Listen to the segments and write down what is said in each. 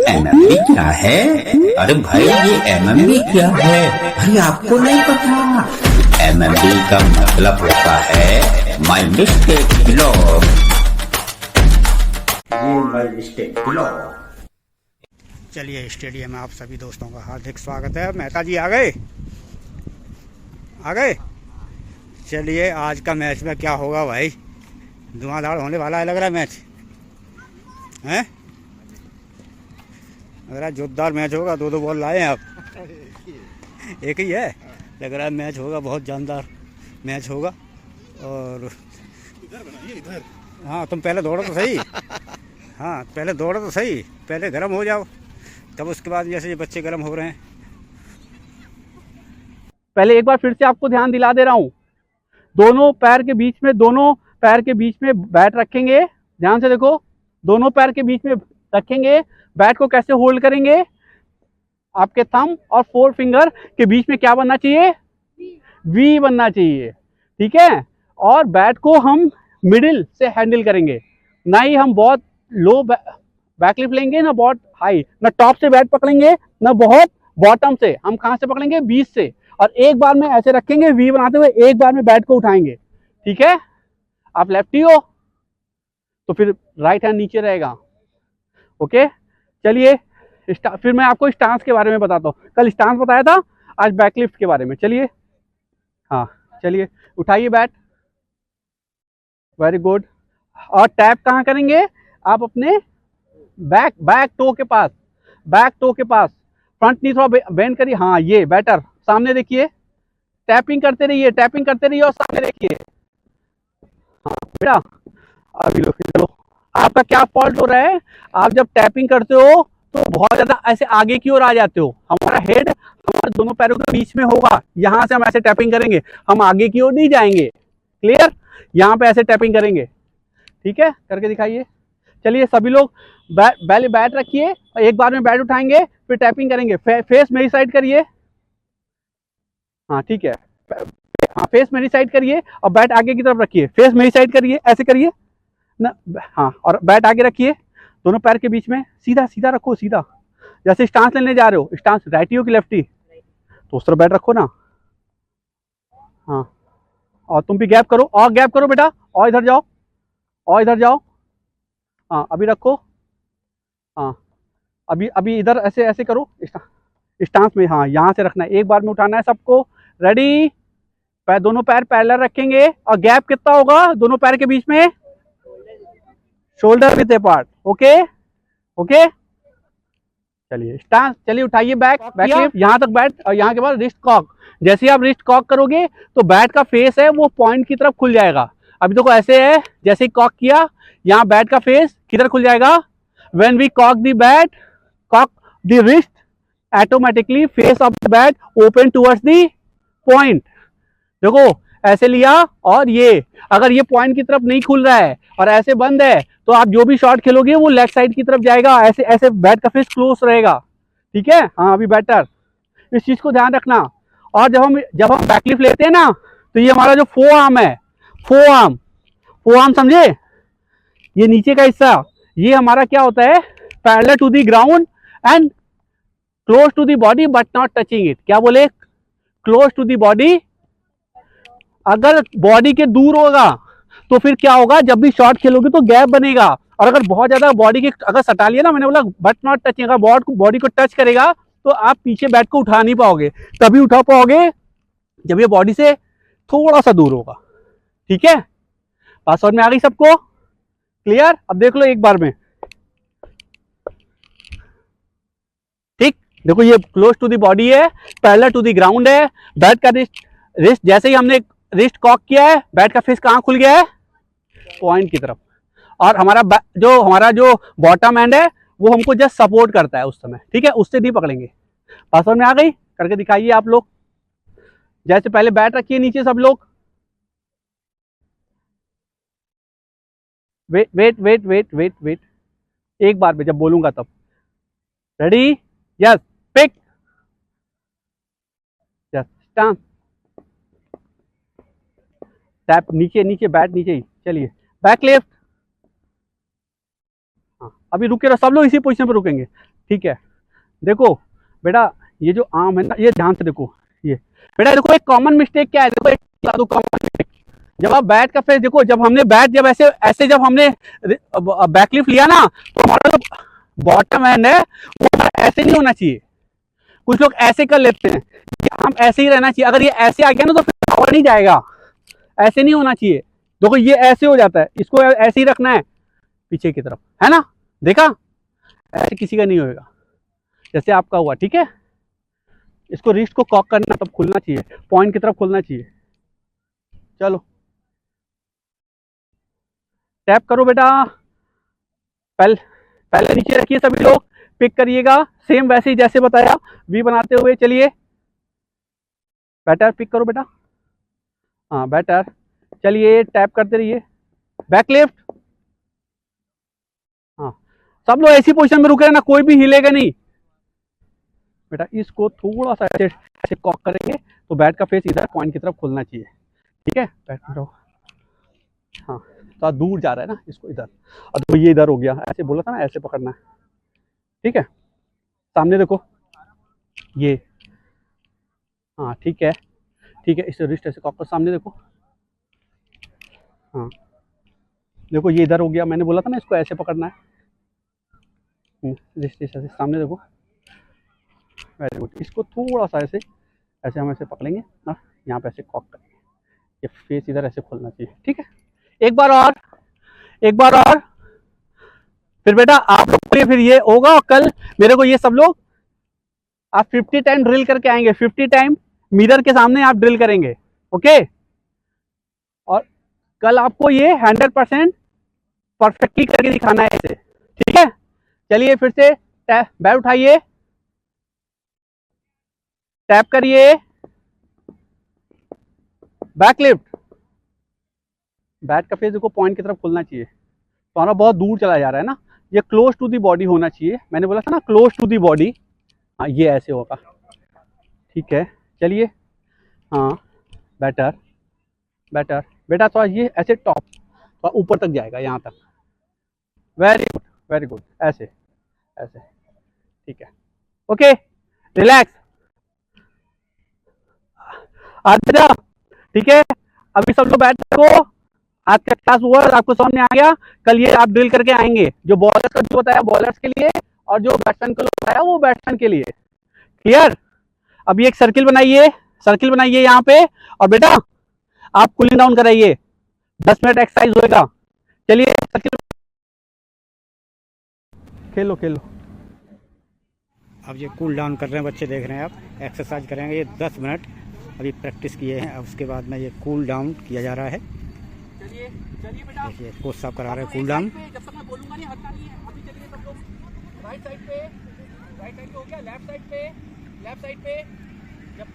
MMB क्या है? अरे भाई ये एमएमबी क्या है? अरे आपको नहीं पता? एमएमबी का मतलब होता है माई मिस्टेक ब्लॉग। ये माई मिस्टेक ब्लॉग। चलिए स्टेडियम में आप सभी दोस्तों का हार्दिक स्वागत है। मेहता जी आ गए? आ गए। चलिए आज का मैच में क्या होगा भाई? धुआंधार होने वाला है लग रहा है मैच हैं? लग रहा है जोरदार मैच होगा। दो बॉल लाए हैं आप? एक ही है। लग रहा है मैच होगा, बहुत जानदार मैच होगा। और इधर हाँ तुम पहले दौड़ो तो सही। हाँ पहले दौड़ो तो सही, पहले गर्म हो जाओ, तब उसके बाद जैसे ये बच्चे गर्म हो रहे हैं। पहले एक बार फिर से आपको ध्यान दिला दे रहा हूँ, दोनों पैर के बीच में बैट रखेंगे। ध्यान से देखो, दोनों पैर के बीच में रखेंगे। बैट को कैसे होल्ड करेंगे? आपके थंब और फोर फिंगर के बीच में क्या बनना चाहिए? वी बनना चाहिए, ठीक है। और बैट को हम मिडिल से हैंडल करेंगे, ना ही हम बहुत लो बैकलिफ्ट लेंगे, ना बहुत हाई, ना टॉप से बैट पकड़ेंगे, ना बहुत बॉटम से। हम कहाँ से पकड़ेंगे? बीच से। और एक बार में ऐसे रखेंगे वी बनाते हुए, एक बार में बैट को उठाएंगे, ठीक है। आप लेफ्टी हो तो फिर राइट हैंड नीचे रहेगा, ओके। चलिए फिर मैं आपको स्टांस के बारे में बताता हूँ। कल स्टांस बताया था, आज बैकलिफ्ट के बारे में। चलिए हाँ चलिए उठाइए बैट, वेरी गुड। और टैप कहाँ करेंगे? आप अपने बैक टो के पास, फ्रंट नी थोड़ा बेंड करिए। हाँ ये बेटर, सामने देखिए, टैपिंग करते रहिए और सामने देखिए। हाँ बेटा अभी लो, चलो। आपका क्या फॉल्ट हो रहा है? आप जब टैपिंग करते हो तो बहुत ज्यादा ऐसे आगे की ओर आ जाते हो। हमारा हेड हमारे दोनों पैरों के बीच में होगा, यहाँ से हम ऐसे टैपिंग करेंगे, हम आगे की ओर नहीं जाएंगे। क्लियर? यहाँ पे ऐसे टैपिंग करेंगे, ठीक है। करके दिखाइए। चलिए सभी लोग पहले बैट रखिए, एक बार में बैट उठाएंगे, फिर टैपिंग करेंगे। फेस मेरी साइड करिए। हाँ ठीक है, हाँ फेस मेरी साइड करिए और बैट आगे की तरफ रखिए। फेस मेरी साइड करिए, ऐसे करिए ना। हाँ और बैट आगे रखिए, दोनों पैर के बीच में, सीधा सीधा रखो, सीधा। जैसे स्टांस लेने जा रहे हो, स्टांस राइटी हो कि लेफ्टी, तो उस तरह बैट रखो ना। हाँ और तुम भी गैप करो, और गैप करो बेटा, और इधर जाओ, और इधर जाओ। हाँ अभी रखो। हाँ अभी इधर ऐसे ऐसे करो, स्टांस में। हाँ यहाँ से रखना है, एक बार में उठाना है सबको। रेडी? दोनों पैर पैरेलल रखेंगे और गैप कितना होगा दोनों पैर के बीच में? Shoulder with apart, okay okay. चलिए स्टांस, चलिए उठाइए बैक यहाँ तक बैट, और यहाँ के बाद रिस्ट कॉक। जैसे ही आप रिस्ट कॉक करोगे तो बैट का फेस है वो पॉइंट की तरफ खुल जाएगा। अभी देखो ऐसे है, जैसे ही कॉक किया, यहाँ बैट का फेस किधर खुल जाएगा? When we cock the bat, cock the wrist, automatically face of the bat open towards the point. देखो ऐसे लिया, और ये अगर ये पॉइंट की तरफ नहीं खुल रहा है और ऐसे बंद है, तो आप जो भी शॉट खेलोगे वो लेग साइड की तरफ जाएगा। ऐसे ऐसे बैट का फेस क्लोज रहेगा, ठीक है। हाँ अभी बेटर, इस चीज को ध्यान रखना। और जब हम बैकलिफ्ट लेते हैं ना, तो ये हमारा जो फोर आर्म है, फोर आर्म समझे? ये नीचे का हिस्सा, ये हमारा क्या होता है? Parallel to the ground and close to the body but not touching it. क्या बोले? Close to the body. अगर बॉडी के दूर होगा तो फिर क्या होगा? जब भी शॉट खेलोगे तो गैप बनेगा। और अगर बहुत ज्यादा बॉडी के अगर सटा लिया ना, मैंने बोला बट नॉट टचिंग, अगर बॉडी को टच करेगा तो आप पीछे बैट को उठा नहीं पाओगे। तभी उठा पाओगे जब ये बॉडी से थोड़ा सा दूर होगा, ठीक है। बात समझ में आ गई सबको? क्लियर? अब देख लो एक बार में, ठीक। देखो ये क्लोज टू द बॉडी है, पैरेलल टू द ग्राउंड है। बैट का रिस्ट जैसे ही हमने रिस्ट कॉक किया है, बैट का फेस कहाँ खुल गया है? पॉइंट की तरफ। और हमारा जो बॉटम एंड है वो हमको जस्ट सपोर्ट करता है उस समय, ठीक है। उससे नहीं पकड़ेंगे। बात समझ में आ गई? करके दिखाइए आप लोग। जैसे पहले बैट रखिए नीचे सब लोग। वेट, एक बार में जब बोलूंगा तब। Ready? Yes, pick, yes, stance, tap, नीचे बैट नीचे ही। चलिए बैक लेफ्ट। हाँ अभी रुके रहो सब लोग, इसी पोजीशन पर रुकेंगे। ठीक है। देखो बेटा, ये जो आर्म है ना, ये ध्यान से देखो, ये बेटा देखो एक कॉमन मिस्टेक क्या है, देखो एक कॉमन मिस्टेक, जब आप बैट का फेस देखो, जब हमने बैट जब ऐसे ऐसे जब हमने बैकलिफ्ट लिया ना, तो हमारा जो बॉटम एंड है वो ऐसे नहीं होना चाहिए। कुछ लोग ऐसे कर लेते हैं कि हम ऐसे ही रहना चाहिए, अगर ये ऐसे आ गया ना तो फिर पावर नहीं जाएगा, ऐसे नहीं होना चाहिए। देखो ये ऐसे हो जाता है, इसको ऐसे ही रखना है पीछे की तरफ, है ना, देखा, ऐसे किसी का नहीं होएगा जैसे आपका हुआ, ठीक है। इसको रिस्ट को कॉक करना, तब खुलना चाहिए, पॉइंट की तरफ खुलना चाहिए। चलो टैप करो बेटा, पहले नीचे रखिए, सभी लोग पिक करिएगा सेम वैसे ही जैसे बताया, वी बनाते हुए। चलिए बैटर पिक करो बेटा, हाँ बैटर, चलिए टैप करते रहिए, बैक लिफ्ट, हाँ सब लोग ऐसी पोजीशन में रुके रहना, कोई भी हिलेगा नहीं बेटा। इसको थोड़ा सा ऐसे कॉक करेंगे तो बैट का फेस इधर पॉइंट की तरफ खुलना चाहिए, ठीक है। बैट में रहो, हाँ तो दूर जा रहा है ना, इसको इधर, और तो ये इधर हो गया, ऐसे बोला था ना, ऐसे पकड़ना है, ठीक है। सामने देखो ये, हाँ ठीक है ठीक है, इसे रिस्ट ऐसे कॉक कर, सामने देखो, हाँ देखो ये इधर हो गया, मैंने बोला था ना इसको ऐसे पकड़ना है, रिस्ट ऐसे, सामने देखो, वेरी गुड। इसको थोड़ा सा ऐसे ऐसे हम ऐसे पकड़ेंगे ना, यहाँ पे ऐसे कॉक करेंगे, ये फेस इधर ऐसे खोलना चाहिए, ठीक है। एक बार और, एक बार और, फिर बेटा आप लोग फिर ये होगा, और कल मेरे को ये सब लोग आप 50 टाइम ड्रिल करके आएंगे, 50 टाइम मिरर के सामने आप ड्रिल करेंगे, ओके। और कल आपको ये 100% परफेक्टली करके दिखाना है ऐसे, ठीक है। चलिए फिर से बैट उठाइए, टैप करिए, बैक लिफ्ट, बैट का फेस देखो पॉइंट की तरफ खुलना चाहिए, तो हमारा बहुत दूर चला जा रहा है ना, ये क्लोज टू दी बॉडी होना चाहिए, मैंने बोला था ना क्लोज टू दी बॉडी, हाँ ये ऐसे होगा, ठीक है। चलिए हाँ बैटर बैटर बेटा, थोड़ा ये ऐसे टॉप थोड़ा ऊपर तक जाएगा, यहाँ तक, वेरी गुड वेरी गुड, ऐसे ऐसे, ठीक है, ओके रिलैक्स, आज बेटा ठीक है। अभी सब लोग बैठ सको, आज का क्लास हुआ, आपको समझ में आ गया। कल ये आप ड्रिल करके आएंगे, जो बॉलर्स का जो बताया बॉलर्स के लिए, और जो बैट्समैन को बताया वो बैट्समैन के लिए, क्लियर। अभी एक सर्किल बनाइए, सर्किल बनाइए यहाँ पे, और बेटा आप कूलिंग डाउन कराइए, 10 मिनट एक्सरसाइज होएगा। चलिए सर्किल खेलो खेलो। अब ये कूल डाउन कर रहे हैं बच्चे, देख रहे हैं आप, एक्सरसाइज करेंगे ये 10 मिनट, अभी प्रैक्टिस किए हैं, अब उसके बाद में ये कूल डाउन किया जा रहा है। चलिए चलिए बेटा, देखिए कोच साहब करा रहे हैं कूल डाउन। जब तक मैं बोलूंगा नहीं हटना नहीं है। अभी चलिए सब लोग राइट साइड पे, राइट साइड पे हो गया, लेफ्ट साइड पे, लेफ्ट साइड पे, जब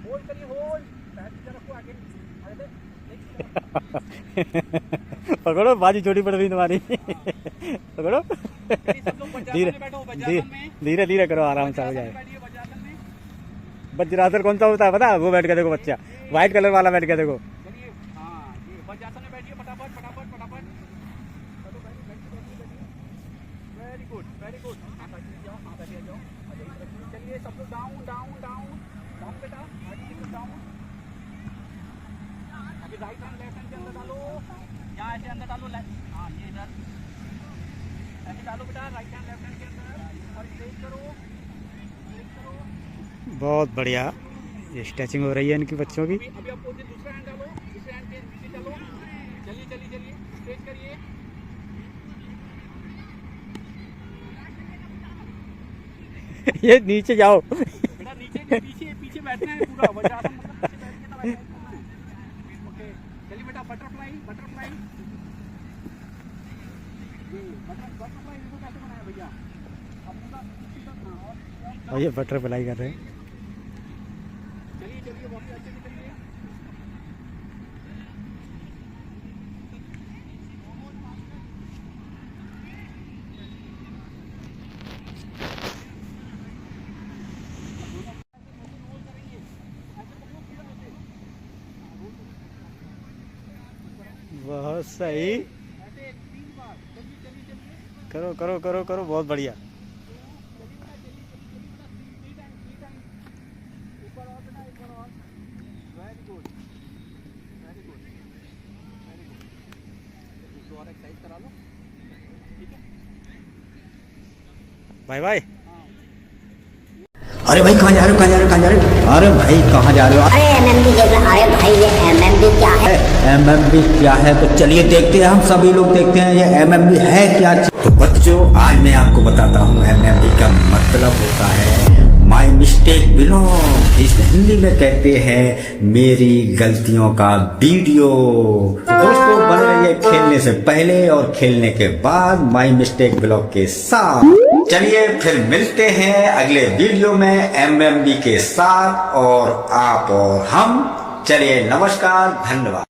होल्ड करिए, होल्ड, पैर की तरफ को आगे पकड़ो, बाजी छोटी पड़ रही तुम्हारी, पकड़ो, धीरे धीरे धीरे करो, आराम से हो जाए। वज्रासन कौन सा होता है पता है? वो बैठ के देखो बच्चा, व्हाइट कलर वाला बैठ के देखो। वज्रासन में बैठिए, फटाफट फटाफट फटाफट, वेरी गुड वेरी गुड, बैठिए जाओ, चलिए सब लोग डाउन डाउन डाउन डाउन बेटा, डाउन, अभी राइट हैंड लेफ्ट हैंड के अंदर डालो, यहाँ ऐसे अंदर डालो, हाँ ये इधर ऐसे डालो बेटा, राइट हैंड लेफ्ट हैंड के अंदर, और स्ट्रेच करो, स्ट्रेच करो। बहुत बढ़िया, ये स्ट्रेचिंग हो रही है इनकी बच्चों की। अभी आप दूसरा हैंड डालो, दूसरे हैंड के नीचे डालो, चलिए चलिए चलिए, स्ट्रेच करिए, ये नीचे जाओ बेटा नीचे पीछे पीछे बैठना है पूरा, वज्रासन मतलब पीछे बैठ के तब ओके। चलिए बेटा बटरफ्लाई, बटरफ्लाई, बटरफ्लाई इसको कैसे बनाया भैया, और ये बटरफ्लाई कर रहे हैं। चलिए चलिए वापस अच्छे से चलिए, बहुत सही, ऐसे 3 बार, चलिए चलिए चलिए, करो करो करो करो, बहुत बढ़िया। Bye bye. अरे भाई कहाँ जा रहे हो, कहाँ जा रहे हो, कहाँ जा रहे हो? अरे भाई कहाँ जा रहे हो? अरे एमएमबी देख रहा। अरे भाई ये एमएमबी क्या है? एमएमबी क्या है? तो चलिए देखते हैं, हम सभी लोग देखते हैं ये एमएमबी है क्या। तो बच्चों आज मैं आपको बताता हूँ एमएमबी का मतलब होता है माई मिस्टेक बिलोंग। इस हिंदी में कहते हैं मेरी गलतियों का वीडियो। तो दोस्तों बने रहिए खेलने से पहले और खेलने के बाद माई मिस्टेक बिलोंग के साथ। चलिए फिर मिलते हैं अगले वीडियो में एमएमबी के साथ, और आप और हम। चलिए नमस्कार, धन्यवाद।